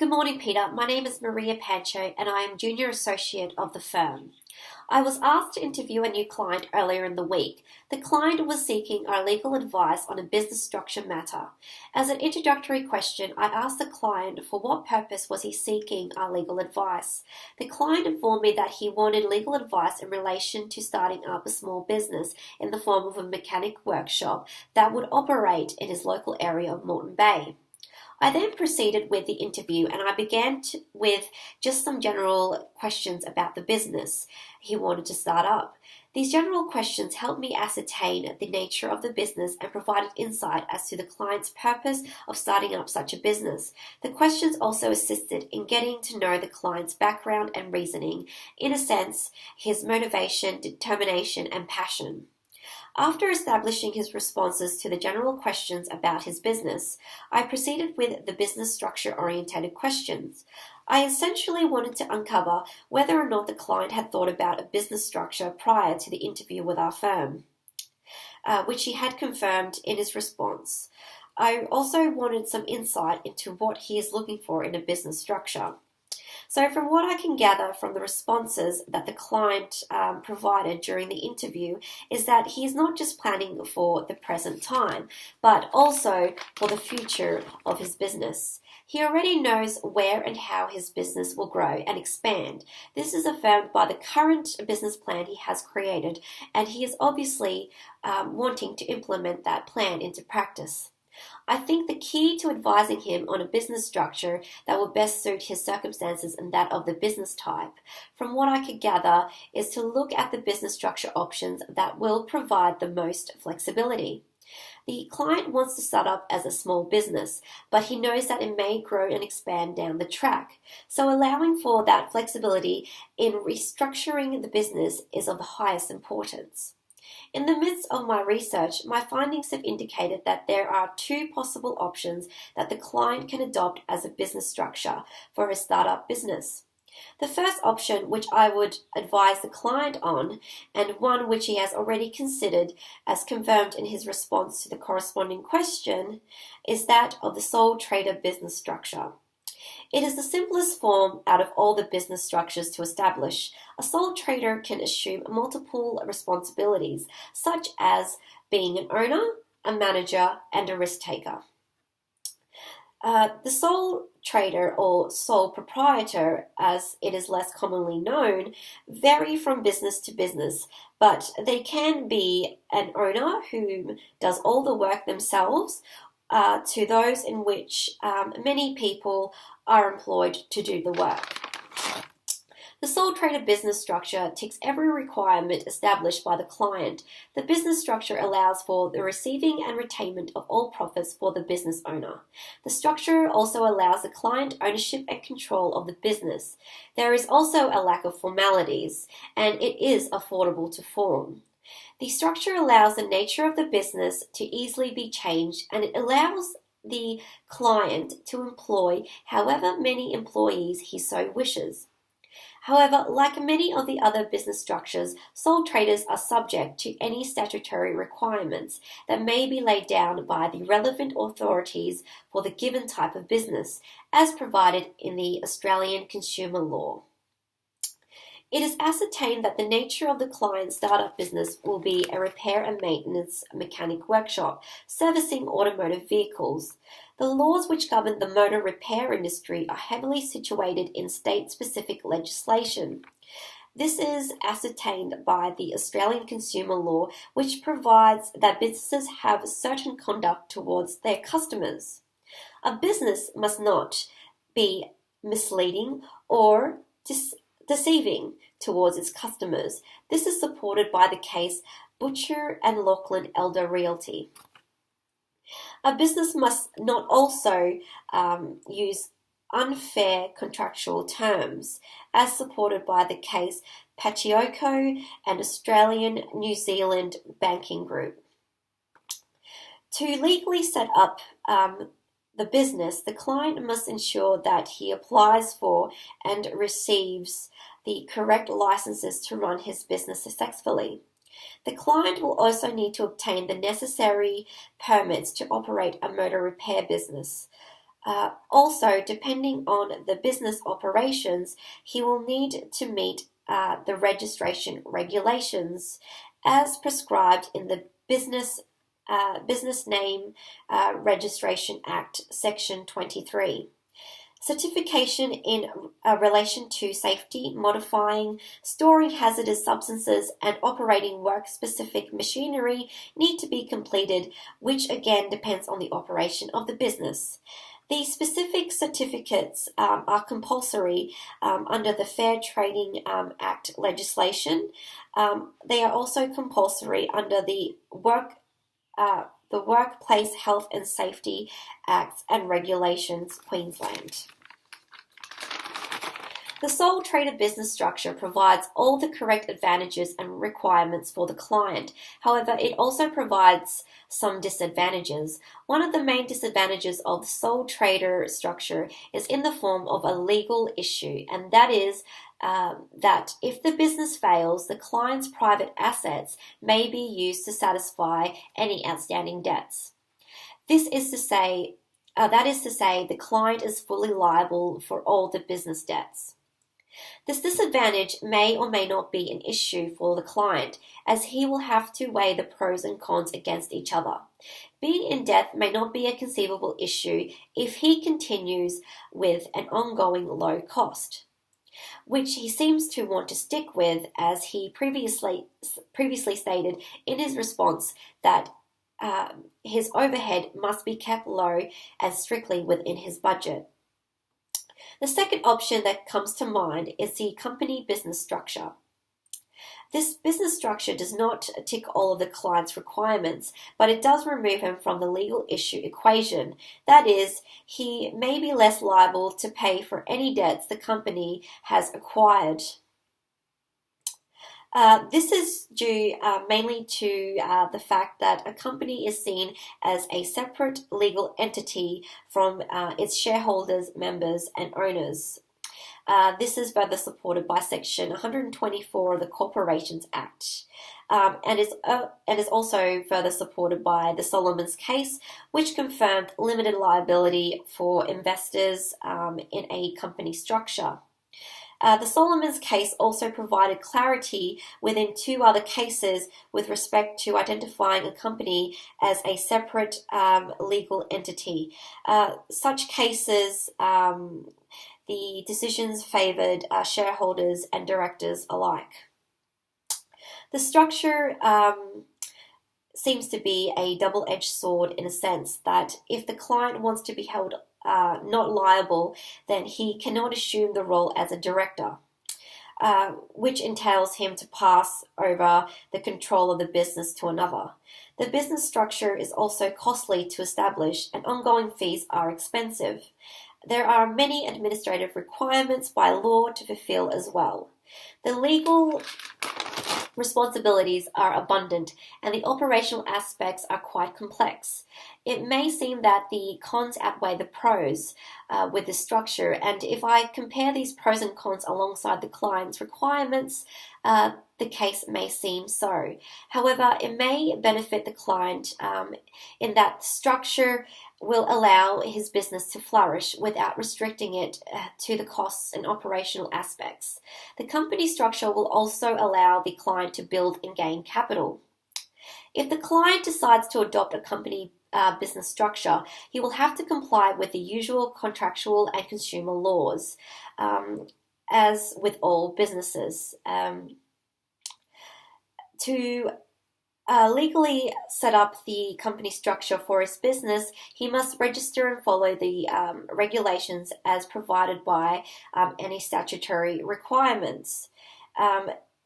Good morning, Peter. My name is Maria Pancho and I am Junior Associate of the firm. I was asked to interview a new client earlier in the week. The client was seeking our legal advice on a business structure matter. As an introductory question, I asked the client for what purpose was he seeking our legal advice. The client informed me that he wanted legal advice in relation to starting up a small business in the form of a mechanic workshop that would operate in his local area of Moreton Bay. I then proceeded with the interview and I began with just some general questions about the business he wanted to start up. These general questions helped me ascertain the nature of the business and provided insight as to the client's purpose of starting up such a business. The questions also assisted in getting to know the client's background and reasoning, in a sense, his motivation, determination, and passion. After establishing his responses to the general questions about his business, I proceeded with the business structure-oriented questions. I essentially wanted to uncover whether or not the client had thought about a business structure prior to the interview with our firm, which he had confirmed in his response. I also wanted some insight into what he is looking for in a business structure. So from what I can gather from the responses that the client provided during the interview is that he is not just planning for the present time, but also for the future of his business. He already knows where and how his business will grow and expand. This is affirmed by the current business plan he has created, and he is obviously wanting to implement that plan into practice. I think the key to advising him on a business structure that will best suit his circumstances and that of the business type, from what I could gather, is to look at the business structure options that will provide the most flexibility. The client wants to start up as a small business, but he knows that it may grow and expand down the track. So allowing for that flexibility in restructuring the business is of the highest importance. In the midst of my research, my findings have indicated that there are two possible options that the client can adopt as a business structure for a startup business. The first option, which I would advise the client on, and one which he has already considered as confirmed in his response to the corresponding question, is that of the sole trader business structure. It is the simplest form out of all the business structures to establish. A sole trader can assume multiple responsibilities, such as being an owner, a manager, and a risk taker. The sole trader or sole proprietor, as it is less commonly known, vary from business to business, but they can be an owner who does all the work themselves, to those in which many people are employed to do the work. The sole trader business structure ticks every requirement established by the client. The business structure allows for the receiving and retainment of all profits for the business owner. The structure also allows the client ownership and control of the business. There is also a lack of formalities, and it is affordable to form. The structure allows the nature of the business to easily be changed, and it allows the client to employ however many employees he so wishes. However, like many of the other business structures, sole traders are subject to any statutory requirements that may be laid down by the relevant authorities for the given type of business, as provided in the Australian consumer law. It is ascertained that the nature of the client's startup business will be a repair and maintenance mechanic workshop servicing automotive vehicles. The laws which govern the motor repair industry are heavily situated in state-specific legislation. This is ascertained by the Australian consumer law, which provides that businesses have certain conduct towards their customers. A business must not be misleading or deceiving towards its customers. This is supported by the case Butcher and Lachlan Elder Realty. A business must not also use unfair contractual terms, as supported by the case Pacheco and Australian New Zealand Banking Group. To legally set up the business, the client must ensure that he applies for and receives the correct licenses to run his business successfully. The client will also need to obtain the necessary permits to operate a motor repair business. Also, depending on the business operations, he will need to meet the registration regulations as prescribed in the Business Name Registration Act, Section 23. Certification in relation to safety, modifying, storing hazardous substances, and operating work-specific machinery need to be completed, which again depends on the operation of the business. These specific certificates are compulsory under the Fair Trading Act legislation. They are also compulsory under the Workplace Health and Safety Acts and Regulations, Queensland. The sole trader business structure provides all the correct advantages and requirements for the client. However, it also provides some disadvantages. One of the main disadvantages of the sole trader structure is in the form of a legal issue, and that is that if the business fails, the client's private assets may be used to satisfy any outstanding debts. That is to say, the client is fully liable for all the business debts. This disadvantage may or may not be an issue for the client, as he will have to weigh the pros and cons against each other. Being in debt may not be a conceivable issue if he continues with an ongoing low cost, which he seems to want to stick with, as he previously stated in his response that his overhead must be kept low and strictly within his budget. The second option that comes to mind is the company business structure. This business structure does not tick all of the client's requirements, but it does remove him from the legal issue equation. That is, he may be less liable to pay for any debts the company has acquired. This is due mainly to the fact that a company is seen as a separate legal entity from its shareholders, members, and owners. This is further supported by Section 124 of the Corporations Act, and is also further supported by the Solomon's case, which confirmed limited liability for investors in a company structure. The Solomon's case also provided clarity within two other cases with respect to identifying a company as a separate legal entity. Such cases, the decisions favoured shareholders and directors alike. The structure seems to be a double-edged sword in a sense that if the client wants to be held not liable, then he cannot assume the role as a director, which entails him to pass over the control of the business to another. The business structure is also costly to establish, and ongoing fees are expensive. There are many administrative requirements by law to fulfill as well. The legal responsibilities are abundant, and the operational aspects are quite complex. It may seem that the cons outweigh the pros with this structure, and if I compare these pros and cons alongside the client's requirements, the case may seem so. However, it may benefit the client in that the structure will allow his business to flourish without restricting it to the costs and operational aspects. The company structure will also allow the client to build and gain capital. If the client decides to adopt a company business structure, he will have to comply with the usual contractual and consumer laws, as with all businesses. To legally set up the company structure for his business, he must register and follow the regulations as provided by any statutory requirements.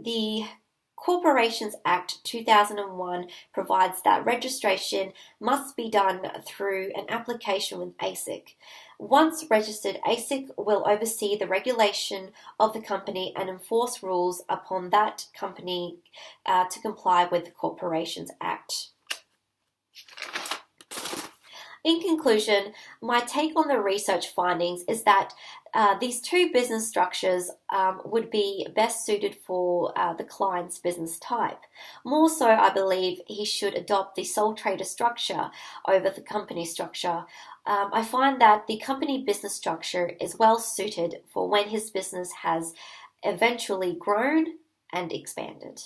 The Corporations Act 2001 provides that registration must be done through an application with ASIC. Once registered, ASIC will oversee the regulation of the company and enforce rules upon that company to comply with the Corporations Act. In conclusion, my take on the research findings is that these two business structures would be best suited for the client's business type. More so, I believe he should adopt the sole trader structure over the company structure. I find that the company business structure is well suited for when his business has eventually grown and expanded.